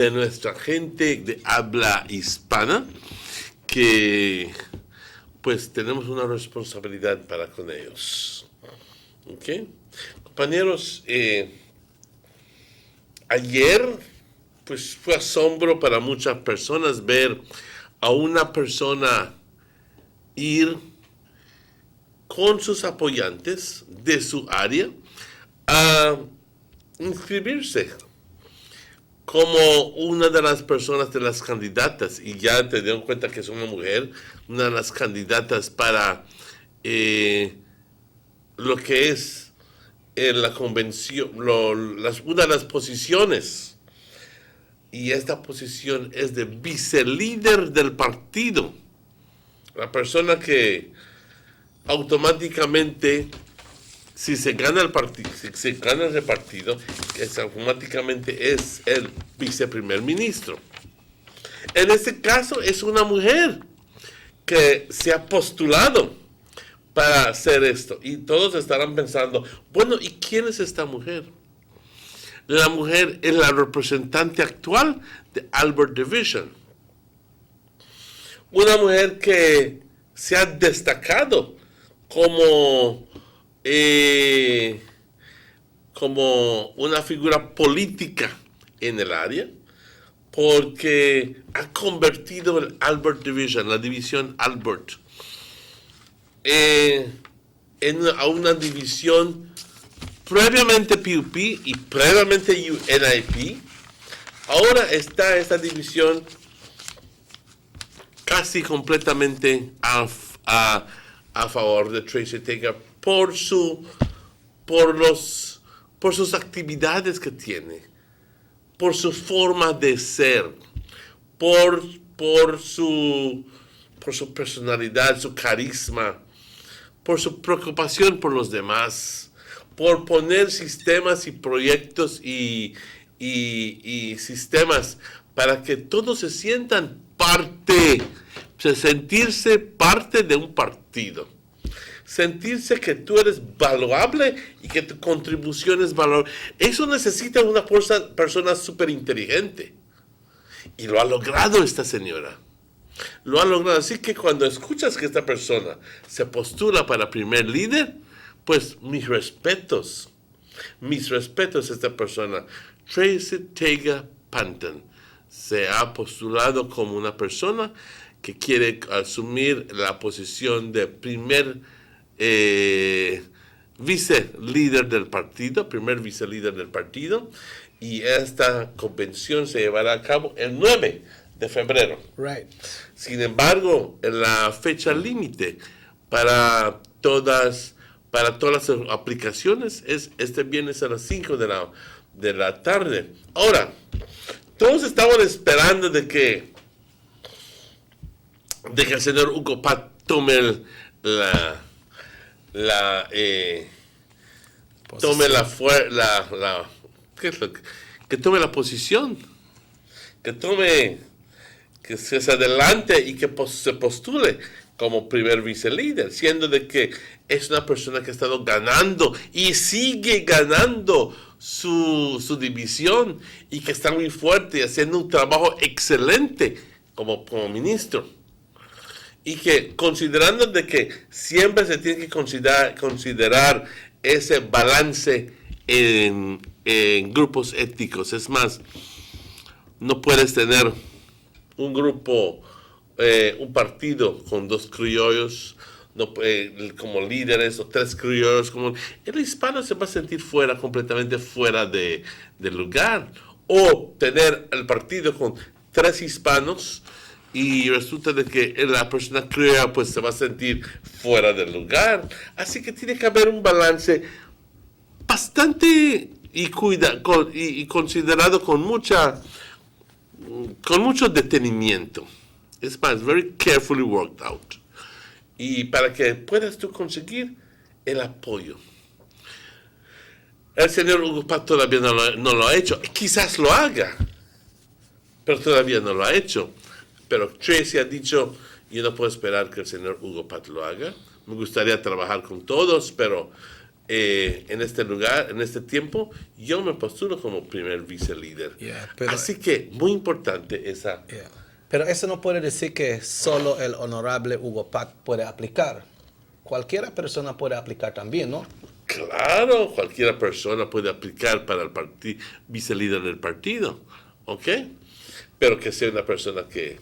de nuestra gente de habla hispana, que pues tenemos una responsabilidad para con ellos. ¿Ok? Compañeros, ayer pues fue asombro para muchas personas ver a una persona ir con sus apoyantes de su área a inscribirse como una de las personas de las candidatas, y ya te dieron cuenta que es una mujer, una de las candidatas para lo que es la convención, una de las posiciones, y esta posición es de vicelíder del partido, la persona que automáticamente, si se gana el partido, si se gana ese partido, automáticamente es el viceprimer ministro. En este caso es una mujer que se ha postulado para hacer esto. Y todos estarán pensando, bueno, ¿y quién es esta mujer? La mujer es la representante actual de Albert Division. Una mujer que se ha destacado como una figura política en el área, porque ha convertido el Albert Division, la división Albert, a una división previamente PUP y previamente NIP. Ahora está esta división casi completamente a favor de Tracy Teaga por sus actividades que tiene, por su forma de ser, por su personalidad, su carisma, por su preocupación por los demás, por poner sistemas y proyectos y sistemas para que todos se sientan sentirse parte de un partido. Sentirse que tú eres valuable y que tu contribución es valorable. Eso necesita una persona súper inteligente. Y lo ha logrado esta señora. Lo ha logrado. Así que cuando escuchas que esta persona se postula para primer líder, pues mis respetos. Mis respetos a esta persona. Tracy Teaga Panton se ha postulado como una persona que quiere asumir la posición de primer vicelíder del partido, primer vicelíder del partido, y esta convención se llevará a cabo el 9 de febrero. Right. Sin embargo, la fecha límite para todas las aplicaciones es este viernes a las 5 de la tarde. Ahora, todos estaban esperando de que el señor Hugo Pat tome que tome la posición, que se adelante y que se postule como primer vicelíder, siendo de que es una persona que ha estado ganando y sigue ganando su división, y que está muy fuerte y haciendo un trabajo excelente como ministro. Y que, considerando de que siempre se tiene que considerar ese balance en grupos étnicos. Es más, no puedes tener un grupo, un partido con 2 criollos como líderes, o 3 criollos. El hispano se va a sentir completamente fuera del lugar. O tener el partido con 3 hispanos, y resulta de que la persona criolla pues se va a sentir fuera del lugar. Así que tiene que haber un balance bastante y considerado con mucho detenimiento. Es más, very carefully worked out. Y para que puedas tú conseguir el apoyo. El señor Hugo Pat todavía no lo ha hecho. Quizás lo haga, pero todavía no lo ha hecho. Pero Tracy ha dicho, yo no puedo esperar que el señor Hugo Pat lo haga. Me gustaría trabajar con todos, pero en este lugar, en este tiempo, yo me postulo como primer vicelíder. Así que muy importante esa. Pero eso no puede decir que solo el honorable Hugo Pack puede aplicar. Cualquiera persona puede aplicar también, ¿no? Claro, cualquiera persona puede aplicar para el vicelíder del partido, ¿ok? Pero que sea una persona que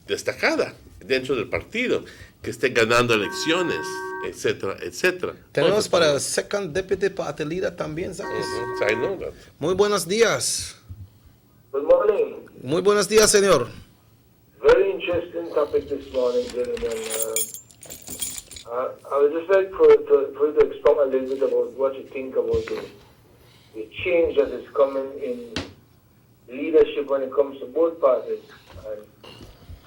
destacada dentro del partido, que esté ganando elecciones, etcétera, etcétera. Tenemos para el second deputy party leader también, ¿sabes? I know that. Muy buenos días. Good morning. Muy buenos días, señor. Very interesting topic this morning, gentlemen. I would just like for you to expound a little bit about what you think about the change that is coming in leadership when it comes to both parties. And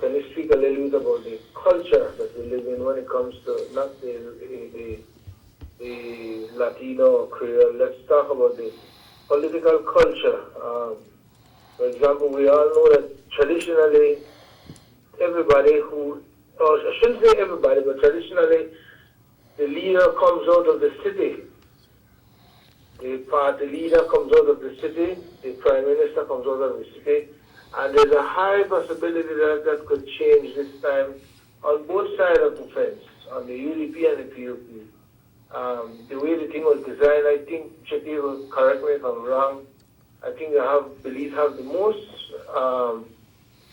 can you speak a little bit about the culture that we live in when it comes to not the Latino or Creole? Let's talk about the political culture. For example, we all know that traditionally everybody who, or I shouldn't say everybody, but traditionally the leader comes out of the city. The party leader comes out of the city, the prime minister comes out of the city, and there's a high possibility that that could change this time on both sides of the fence, on the UDP and the PUP. The way the thing was designed, I think, Chetty will correct me if I'm wrong, I think Belize have the most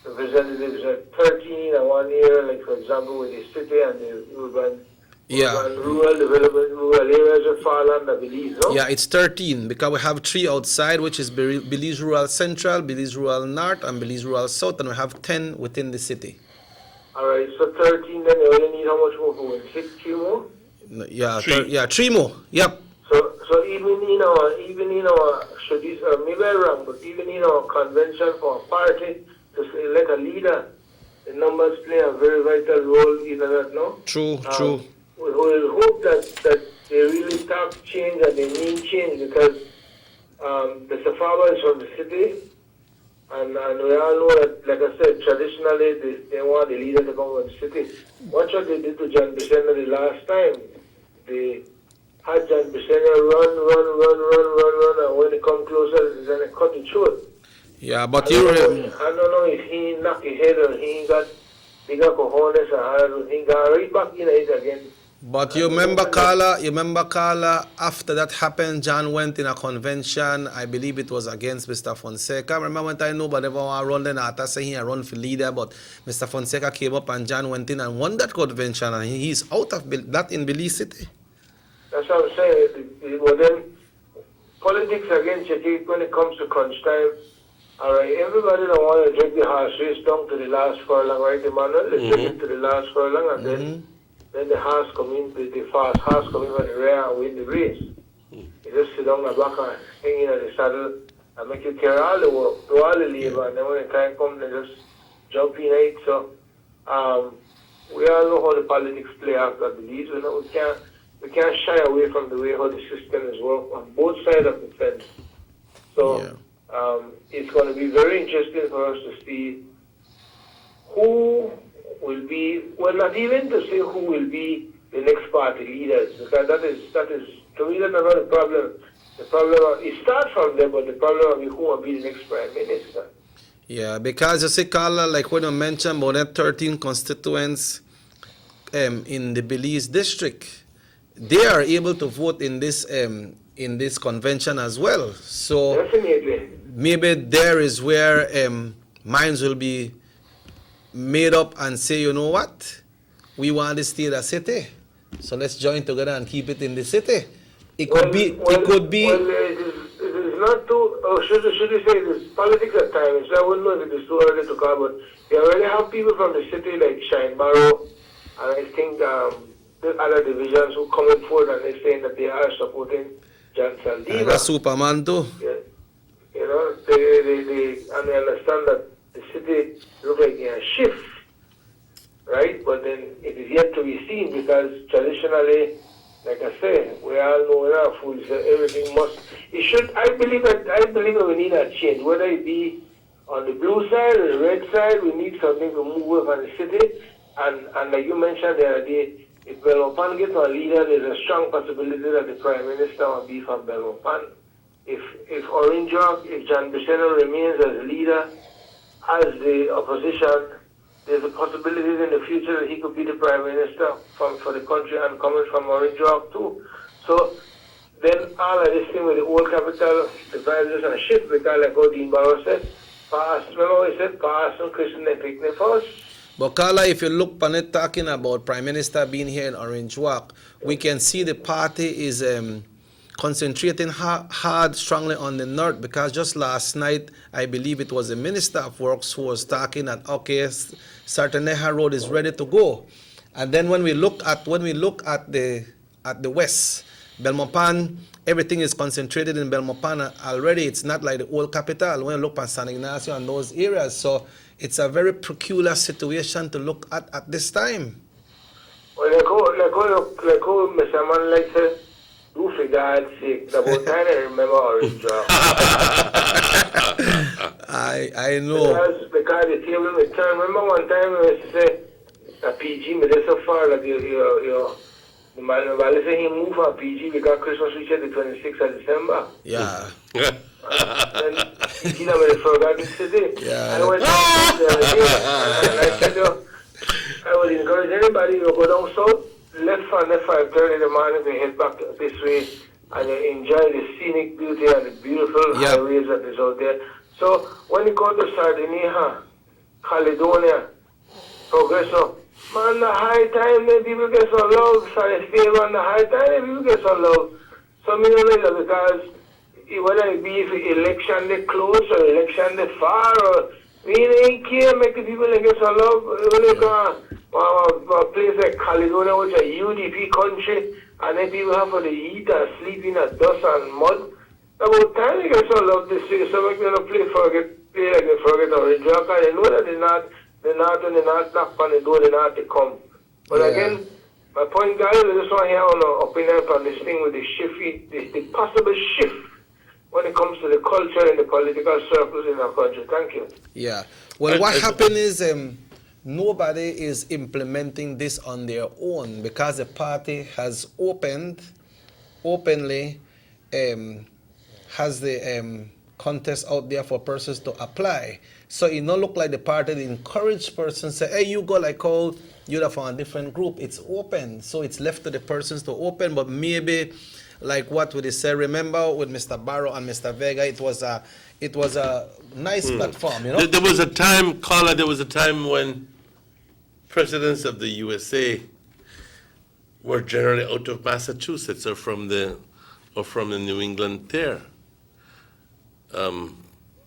representatives at 13 in 1 year, like for example with the city and the urban rural development, rural areas that fall under Belize, no? Yeah, it's 13 because we have 3 outside, which is Belize Rural Central, Belize Rural North, and Belize Rural South, and we have 10 within the city. All right, so 13, then you only need how much more for 3 more? Yeah, 3 more. Yep. So even in our maybe I'm wrong, but even in our convention for a party to select a leader, the numbers play a very vital role in that, no? True. We will hope that they really start change and they mean change because the Safaba is from the city, and we all know that, like I said, traditionally they want the leader to come from the city. Watch what they did to John Bicena the last time. They had John Bicena run, and when they come closer, then they cut it short. Yeah, but I don't know if he knocked his head or he got bigger cojones or he got right back in it again. But you remember, Carla, after that happened, John went in a convention. I believe it was against Mr. Fonseca. Remember when I nobody ever want to run then after saying he run for leader, but Mr. Fonseca came up and John went in and won that convention, and he's out of that in Belize City. That's what I'm saying. But then politics again, Chetty, when it comes to crunch time, all right, everybody don't want to drag the horse race down to the last furlong, right, Emmanuel? Let's take it to the last furlong, and then the horse come in, the fast horse come in from the rear and win the race. You just sit down the back and hang in at the saddle and make you carry all the work, do all the labor, and then when the time comes, they just jump in it. So we all know how the politics play after Belize. You know, we can't shy away from the way how the system is worked on both sides of the fence. So it's going to be very interesting for us to see who will be, well, not even to say who will be the next party leaders, because that is to me that's not the problem. The problem it starts from them, but the problem will be who will be the next prime minister. Yeah, because you see, Carla, like when you mentioned about that 13 constituents in the Belize district, they are able to vote in this convention as well. So definitely, maybe there is where minds will be made up and say, you know what, we want to stay the city, so let's join together and keep it in the city. It could be. Well, it is not too. Oh, should you say this politics at times? I wouldn't know if it is too early to call, but you already have people from the city like Shine Barrow, and I think the other divisions who coming forward and they're saying that they are supporting John Saldiva. That's Superman too. Yeah. You know, they and they understand that the city looks like in a shift, right? But then it is yet to be seen because traditionally, like I say, we all know we're not fools. Everything must. It should. I believe that we need a change. Whether it be on the blue side or the red side, we need something to move away from the city. And like you mentioned the other day, if Belmopan gets a leader, there's a strong possibility that the Prime Minister will be from Belmopan. If Orange Rock, if John Bisseno remains as leader, as the opposition, there's a possibility in the future that he could be the Prime Minister for the country and coming from Orange Rock too. So then all of this thing with the old capital, the vibes is going to shift because like how Dean Barrow said, past, remember we said past and Christian and picnic first. But Carla, if you look on it talking about Prime Minister being here in Orange Walk, we can see the party is concentrating hard, strongly on the north, because just last night, I believe it was the Minister of Works who was talking that, okay, Sartaneja Road is ready to go. And then when we look at the west, Belmopan, everything is concentrated in Belmopan already. It's not like the old capital when you look at San Ignacio and those areas. So it's a very peculiar situation to look at this time. Well, like how Mr. Man like said, do for God's sake, the about time I remember Orange Rock. I know. Because the table will turn. Remember one time we say, a PG, but that's so far, like the man say he moved from PG because Christmas reached the 26th of December. Yeah. Then you know when they forgot the city. Yeah. I went down the other day, and I said, I would encourage anybody to go down south, left from the 5:30 in the morning to head back this way and enjoy the scenic beauty and the beautiful highways that is out there. So when you go to Sardinia, Caledonia, Progreso, man, the high time, the people get so love. Sorry, favor on the high time, the people get so love. So me don't like that because whether it be if election they close or election they far or we ain't care make the people get so love. When you go a place like Caledonia, which is a UDP country, and then people have to eat and sleep in the dust and mud. About time they get so love this year, so we're gonna play like they forget Orange Rock, and they know that they're not knock on the door, they're not to come. But again, my point, guys, I just want to hear your opinion on this thing with the shift, the possible shift when it comes to the culture and the political circles in our country. Thank you. Yeah. Well, what happened is nobody is implementing this on their own because the party has openly has the contest out there for persons to apply. So it don't look like the party that encourage persons say, hey, you go like how you're from a different group. It's open. So it's left to the persons to open, but maybe like what would they say, remember with Mr. Barrow and Mr. Vega, it was a nice platform, you know? There was a time when presidents of the USA were generally out of Massachusetts or from the New England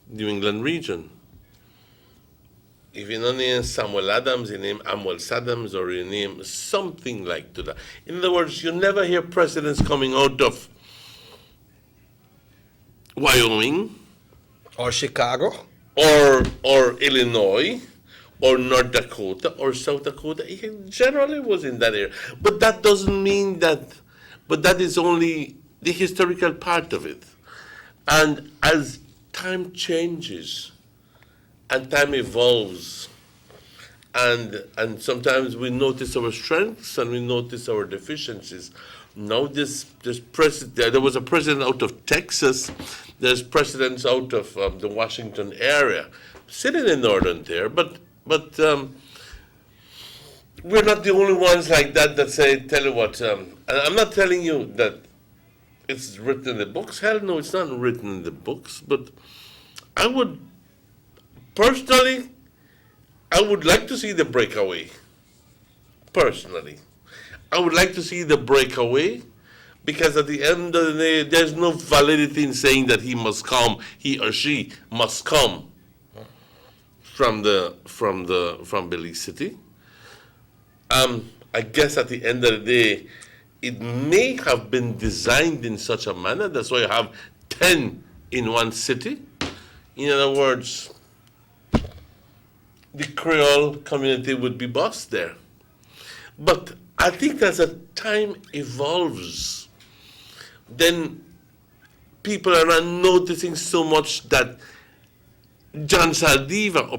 New England region. If you don't name Samuel Adams, you name Amwell Saddams, or you name something like that. In other words, you never hear presidents coming out of Wyoming, or Chicago, or Illinois, or North Dakota, or South Dakota. He generally was in that area. But that doesn't mean that, but that is only the historical part of it. And as time changes, and time evolves, and sometimes we notice our strengths and we notice our deficiencies. Now this president, there was a president out of Texas. There's presidents out of the Washington area, sitting in northern there. But we're not the only ones like that say, tell you what. And I'm not telling you that it's written in the books. Hell no, it's not written in the books. But I would. Personally, I would like to see the breakaway. Personally. I would like to see the breakaway because at the end of the day, there's no validity in saying that he or she must come from Belize City. I guess at the end of the day, it may have been designed in such a manner. That's why you have 10 in one city. In other words, the Creole community would be bossed there. But I think as the time evolves, then people are not noticing so much that John Saldiva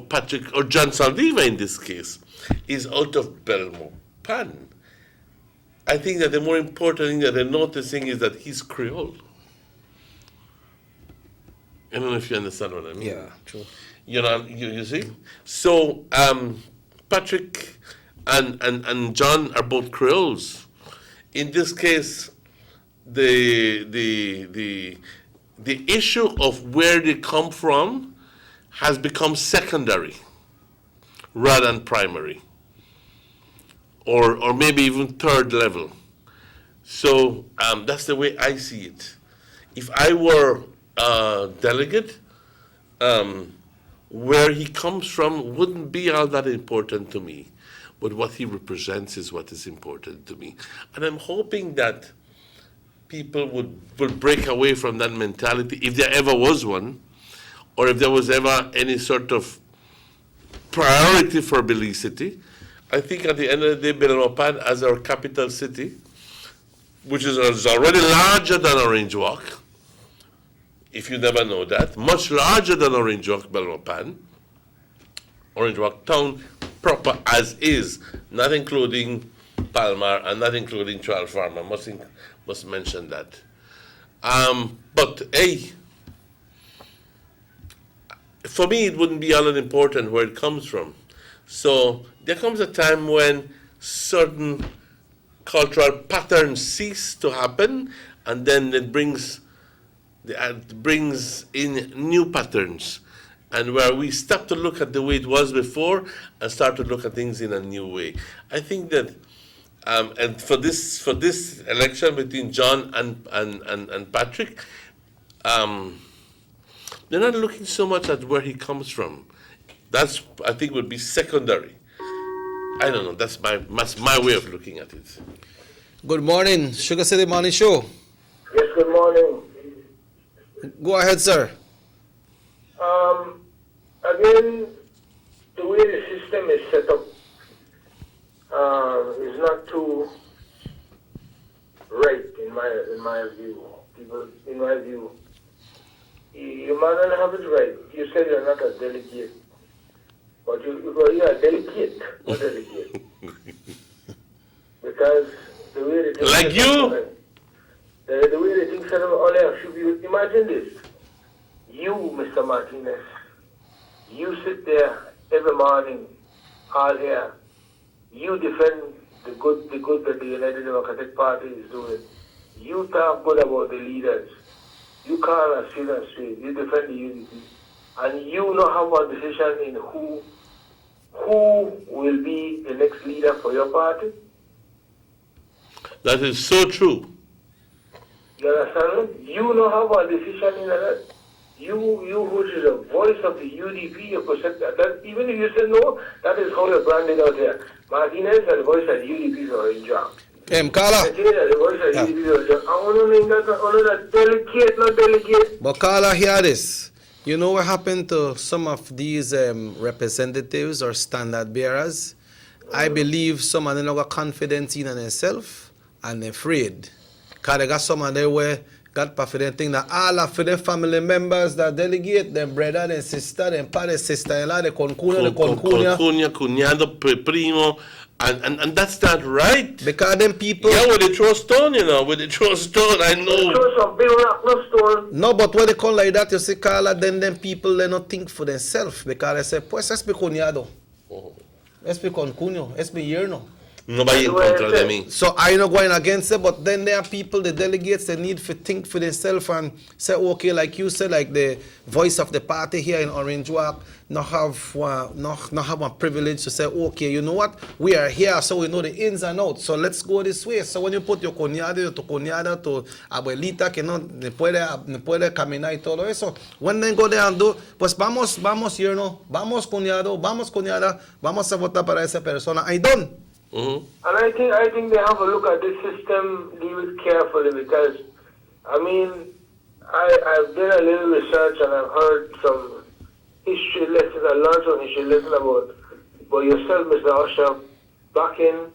or John Saldiva in this case is out of Belmopan. I think that the more important thing that they're noticing is that he's Creole. I don't know if you understand what I mean. Yeah, true. You see? So Patrick and John are both Creoles. In this case, the issue of where they come from has become secondary rather than primary, or maybe even third level. So that's the way I see it. If I were a delegate, where he comes from wouldn't be all that important to me, but what he represents is what is important to me. And I'm hoping that people will break away from that mentality, if there ever was one, or if there was ever any sort of priority for Belize City. I think at the end of the day, Belmopan, as our capital city, which is already larger than Orange Walk, if you never know that, much larger than Orange Walk, Belmopan, Orange Walk town proper as is, not including Palmar and not including Trial Farm. I must mention that. But hey, for me, it wouldn't be all that important where it comes from. So there comes a time when certain cultural patterns cease to happen, and then it brings in new patterns, and where we stop to look at the way it was before and start to look at things in a new way. I think that, and for this election between John and Patrick, they're not looking so much at where he comes from. That's, I think, would be secondary. I don't know. That's my way of looking at it. Good morning, Sugar City Morning Show. Yes, good morning. Go ahead, sir. Again, the way the system is set up is not too right in my view. People, in my view, you might not have it right. You said you're not a delegate, but you're a delegate, not delegate. Because the way the things like you. The way the things set up, all I should be. Imagine this: you, Mr. Martinez, you sit there every morning, all here. You defend the good that the United Democratic Party is doing. You talk good about the leaders. You call us straight. You defend the unity, and you don't have a decision in who will be the next leader for your party. That is so true. You understand? You don't have a decision in that. You which is the voice of the UDP, you present that even if you say no, that is how you're branded out there. Martinez is the voice of the UDP for a job. Carla. The voice of the UDP for a job. I want to delegate, not delegate. But Carla, hear this. You know what happened to some of these representatives or standard bearers? I believe some of them got confidence in themselves and afraid. Because they got some of them where got confident think that all of the family members that delegate, them brother, them sister, them father, sister-in-law, the concuña, cuñado, primo, and that's not right. Because them people... Yeah, when they throw stone, when they throw stone, I know. Throw some big rock, no stone. No, but when they come like that, you see, Carla, then them people, they not think for themselves. Because they say, pues es mi cuñado. Es mi concuño, es mi yerno. Nobody in control de mí. So I'm not going against it, but then there are people, the delegates, they need to think for themselves and say, okay, like you said, like the voice of the party here in Orange Walk, not have a privilege to say, okay, you know what, we are here, so we know the ins and outs, so let's go this way. So when you put your cuñado, tu abuelita, que no puede caminar y todo eso, when they go there and do, pues vamos, yerno, vamos cuñado, vamos cuñada, vamos a votar para esa persona, and done. Mm-hmm. And I think they have a look at this system, leave it carefully, because I mean, I've done a little research and I've heard some history lessons. I learned some history lessons about yourself, Mr. Usher, back in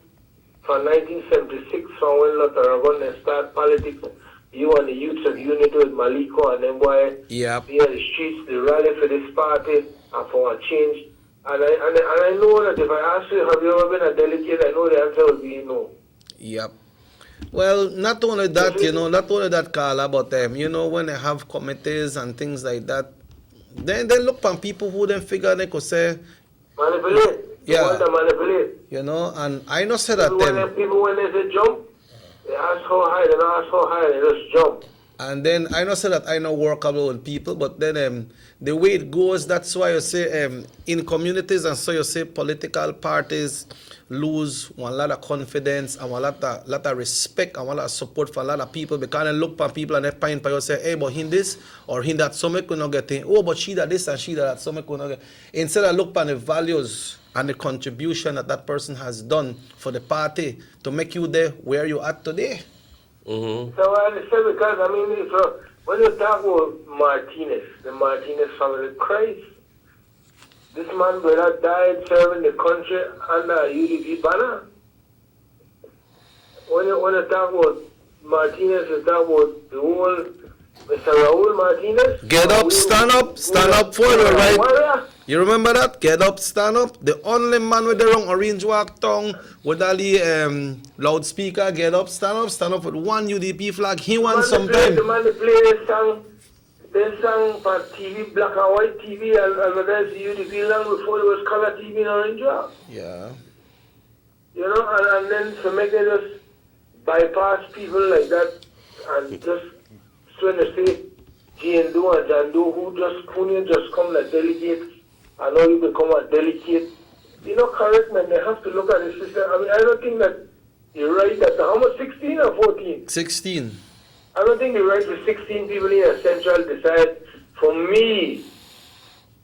from 1976, from when Lotaragon started politics. You and the youths of Unity with Maliko and them boy, yep. Be on the streets, they rally for this party and for a change. And I know that if I ask you, have you ever been a delegate, I know the answer would be no. Yep. Well, not only that, not only that, Carla, but when they have committees and things like that, then they look on people who then figure they could say, Manipulate. Yeah. You want to manipulate. And I know say that People when they say jump, they ask how high, they don't ask how high, they just jump. and then I know say that I know workable with people, but then the way it goes, that's why you say in communities, and so you say political parties lose one lot of confidence and one lot of respect and one lot of support for a lot of people, because they look for people and they find for you say, hey, but him this or him that, some could not get in. Oh, but she that this and she that, some could not get. Instead of look for the values and the contribution that person has done for the party to make you there where you are today. Mm-hmm. So I understand, because I mean, when you talk about Martinez, the Martinez family, Christ, this man brother died serving the country under a UDP banner. When you talk about Martinez, you talk about the whole Mr. Raul Martinez. Get up, stand up for you, right? Warrior. You remember that? Get up, stand up. The only man with the wrong orange walk tongue with all the loudspeaker, get up, stand up with one UDP flag. He won sometime. The man that played they sang for TV, black and white TV, and there's the UDP long before there was color TV in orange walk. Yeah. And then to make it just bypass people like that, and just when they say Jane Doe and John Doe, who just come like delegates, and now you become a delegate. Correct, man. They have to look at the system. I mean, I don't think that you're right at how much, 16 or 14? 16. I don't think you're right with 16 people in a central decide for me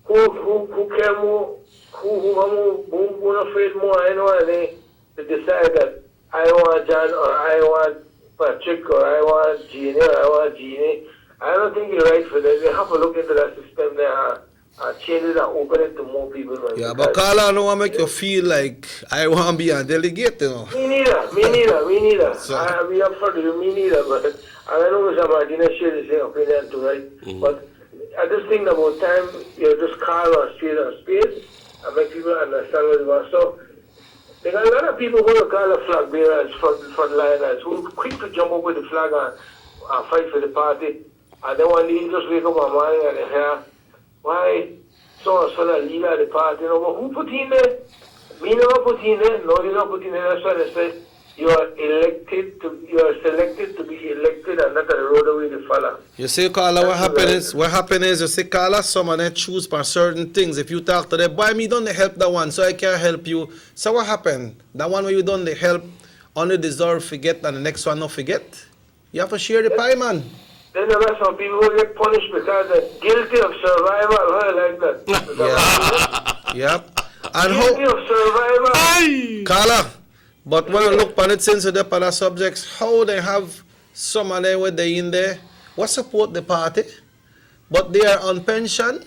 who care more, who afraid more, I know, and they decide that I want John or I want Patrick or I want Jeannie or I want Jeannie. I don't think you're right for that. They have to look into that system there and change it and open it to more people. Man. Yeah, but Carla, I don't want to make you feel like I want to be a delegate, Me neither. So, I'll be up for you, me neither. But I know Mr. Martinez share the same opinion too, right? Mm-hmm. But I just think about time, you just call a spade and make people understand what it was. So, there are a lot of people who will call the flag bearers, frontliners, who quick to jump up with the flag and fight for the party. And then one day you just wake up one morning and they hear, why so the leader of the party? But who put in there? Me never put in there. No, you not put in there. That's why they say you are selected to be elected, and not the road away the follow. you see, Carla, what happened is, you see, Carla, some of them choose for certain things. If you talk to them, boy, me don't help that one, so I can't help you. So what happened? That one where you don't help, only deserve forget, and the next one not forget. You have to share the pie, man. Then there are some people who get punished because they're guilty of survival, like that. Yep. And Guilty of survival. Carla, but when you look on it since they're on the subjects, how they have some of them where they in there, what support the party, but they are on pension,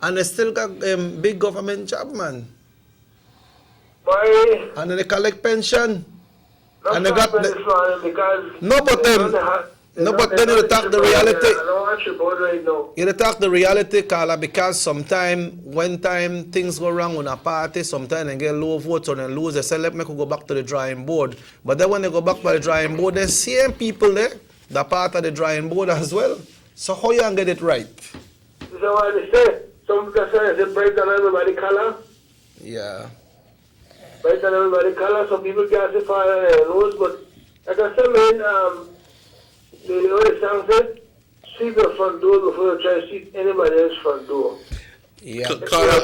and they still got big government job, man. Why? And then they collect pension. Not And they got because No, but then you talk the reality. I don't want you both right now. You talk the reality, Carla, because sometimes when things go wrong on a party, sometimes they get low votes or they lose, they say, let me go back to the drawing board. But then when they go back to the drawing board, the same people there, they're part of the drawing board as well. So how you gonna get it right? Is that what they say? Some people say it's bright on everybody color. Yeah. Bright on everybody color, some people can't see fire on their nose, but like I said, man, you know what the song said? Sweep your front door before you try to sweep anybody else's front door. Yeah. Carla,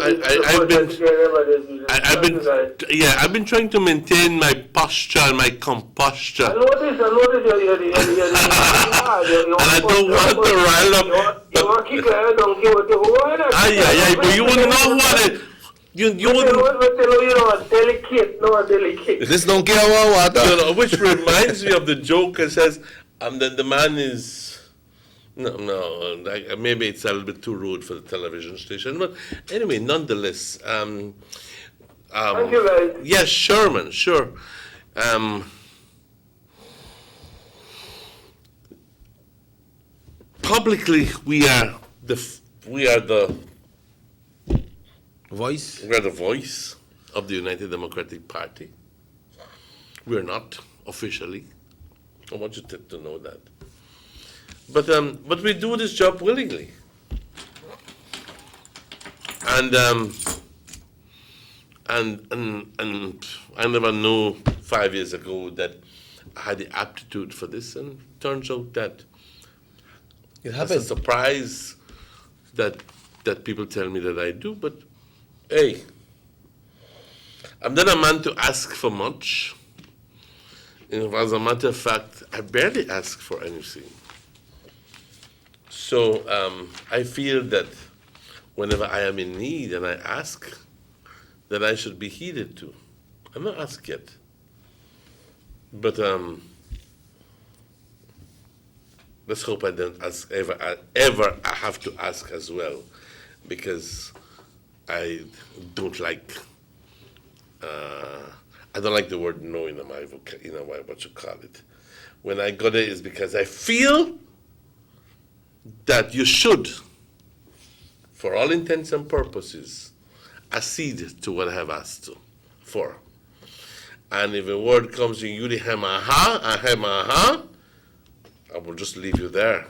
I've been trying to maintain my posture and my composture. I notice you're And I don't want to rile up. You want to keep your head down, give it the whole But you wouldn't know what it. You wouldn't. Delicate. This don't care about water. Which reminds me of the joke that says, the man is. Maybe it's a little bit too rude for the television station. But anyway, nonetheless. Thank you, guys. Yes, Sherman, sure. Publicly, we are the Voice? We are the voice of the United Democratic Party. We're not officially. I want you to know that. But we do this job willingly. And I never knew 5 years ago that I had the aptitude for this, and turns out that It it's a happened. surprise that people tell me that I do. But hey, I'm not a man to ask for much. And as a matter of fact, I barely ask for anything. So I feel that whenever I am in need and I ask, that I should be heeded to. I'm not asked yet. But let's hope I don't ask ever I have to ask as well, because I don't like the word no in my what you call it. When I go there, it's because I feel that you should, for all intents and purposes, accede to what I have asked for. And if a word comes in you, I will just leave you there.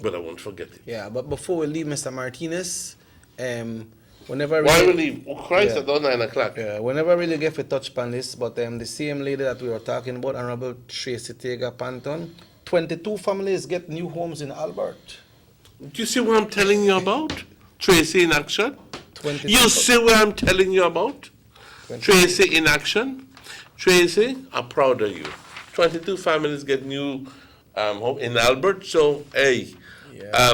But I won't forget it. Yeah, but before we leave, Mr. Martinez, whenever Why we leave? Oh, Christ, Yeah. at 9 o'clock. Yeah, whenever really get to touch upon this, but the same lady that we were talking about, Honorable Tracy Tega Panton, 22 families get new homes in Albert. Do you see what I'm telling you about? Tracy in action? 22 You see what I'm telling you about? 22. Tracy in action? Tracy, I'm proud of you. 22 families get new home in Albert, so hey, Yeah.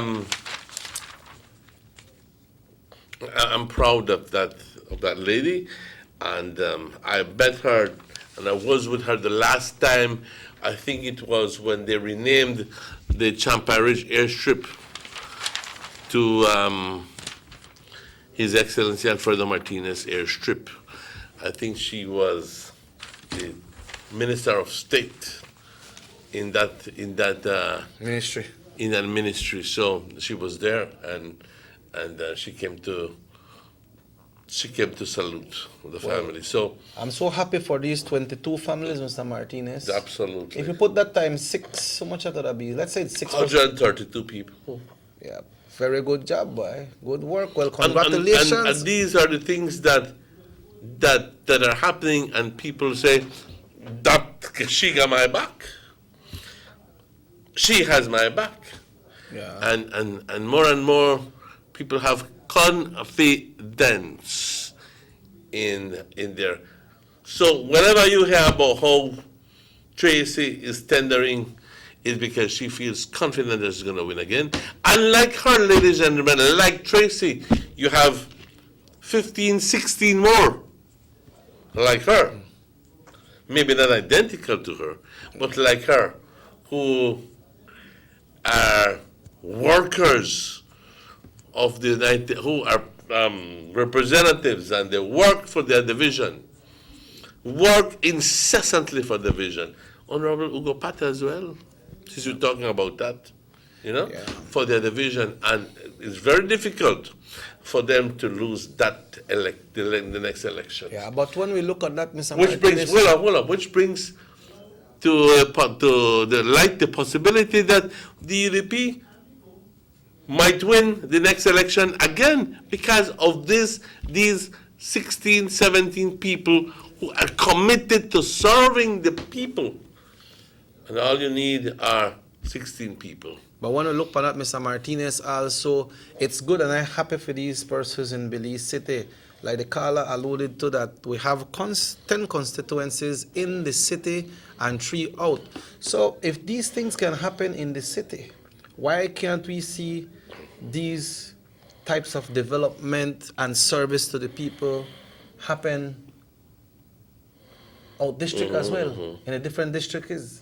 I'm proud of that lady, and I met her, and I was with her the last time. I think it was when they renamed the Champa Ridge airstrip to His Excellency Alfredo Martinez airstrip. I think she was the Minister of State in that Ministry. ministry. So she was there, and she came to salute the family. So I'm so happy for these 22 families, Mr. Martinez. absolutely, If you put that times 6, so much would that be? Let's say it's 6. 132 people. Yeah, very good job, boy. Good work. Well, And- congratulations. And these are the things that are happening, and people say that she got my back. She has my back. Yeah. And more people have confidence in there. So whenever you hear about how Tracy is tendering, it's because she feels confident that she's going to win again. And like her, ladies and gentlemen, like Tracy, you have 15, 16 more like her. Maybe not identical to her, but like her, who are workers of the United, who are representatives, and they work for their division, work incessantly for the division. Honorable Ugo Pata as well, since you're talking about that, Yeah. for their division, and it's very difficult for them to lose that the next election. Yeah, but when we look at that, Mr. Which brings, Martinez, hold up, which brings to the light the possibility that the UDP might win the next election again because of these 16, 17 people who are committed to serving the people. And all you need are 16 people. but when we look at that, Mr. Martinez, also, it's good and I'm happy for these persons in Belize City. Like the caller alluded to, that we have 10 constituencies in the city and 3 out. So if these things can happen in the city, why can't we see these types of development and service to the people happen out district as well, in a different districts?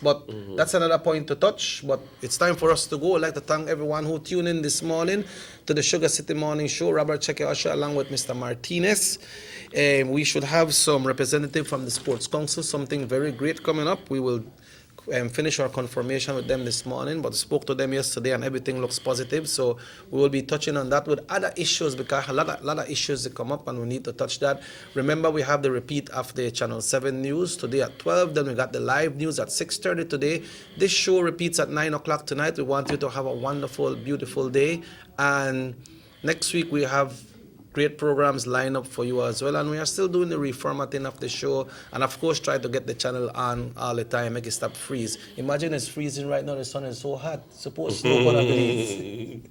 But that's another point to touch. But it's time for us to go. I'd like to thank everyone who tuned in this morning to the Sugar City Morning Show. Robert Cheque Usher along with Mr. Martinez. We should have some representative from the Sports Council, something very great coming up. We will finished our confirmation with them this morning, but spoke to them yesterday and everything looks positive. So we will be touching on that with other issues because a lot of issues that come up and we need to touch that. Remember, we have the repeat of the Channel 7 news today at 12. Then we got the live news at 6:30 today. This show repeats at 9 o'clock tonight. We want you to have a wonderful, beautiful day. And next week we have great programs lined up for you as well, and we are still doing the reformatting of the show, and of course try to get the channel on all the time, make it stop freeze. Imagine it's freezing right now, the sun is so hot. Suppose snow one of these.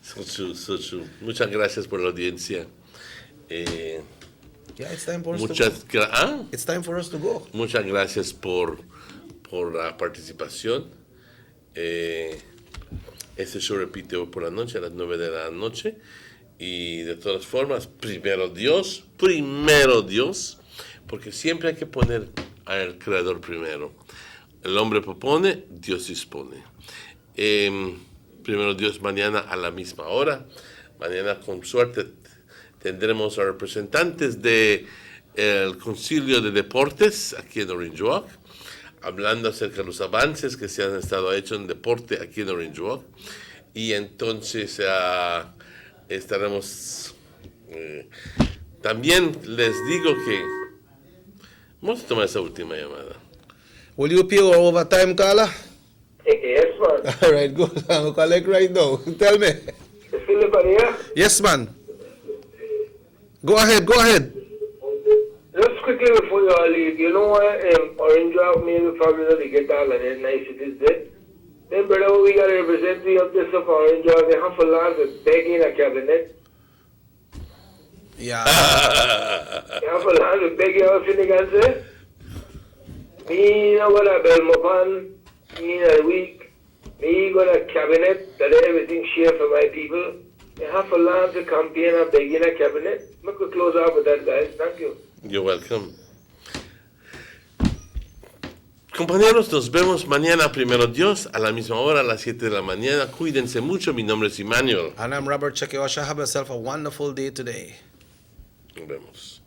So true, so true. Muchas gracias por la audiencia. Yeah, it's time for us to go. It's time for us to go. Muchas gracias por la participación. Este show repite hoy por la noche, a las 9 de la noche. Y de todas formas, primero Dios, porque siempre hay que poner al Creador primero. El hombre propone, Dios dispone. Primero Dios, mañana a la misma hora. Mañana, con suerte, tendremos a representantes del Concilio de Deportes aquí en Orange Walk, hablando acerca de los avances que se han estado hechos en deporte aquí en Orange Walk. Y entonces estaremos. También les digo que vamos a tomar esa última llamada. Will you pay our overtime, Carla? Yes, man. All right, good. I'm collect right now. Tell me. You feel it, here? Yes, man. Go ahead. Just quickly before you all leave, you know what? Orange Walk maybe probably not get all of it nice it is there. Then, brother, we got a representative of this of Orange Walk. They have a lot of begging a cabinet. Yeah. They have a lot of begging out in the country. Me, know what I bell upon. Me in a week. Me got a cabinet that everything share for my people. They have a lot of campaign of begging a cabinet. We could close off with that, guys. Thank you. You're welcome. Compañeros, nos vemos mañana, primero Dios, a la misma hora, a las 7 de la mañana. Cuídense mucho. Mi nombre es Emmanuel. And I'm Robert Chekeosha. Have yourself a wonderful day today. Nos vemos.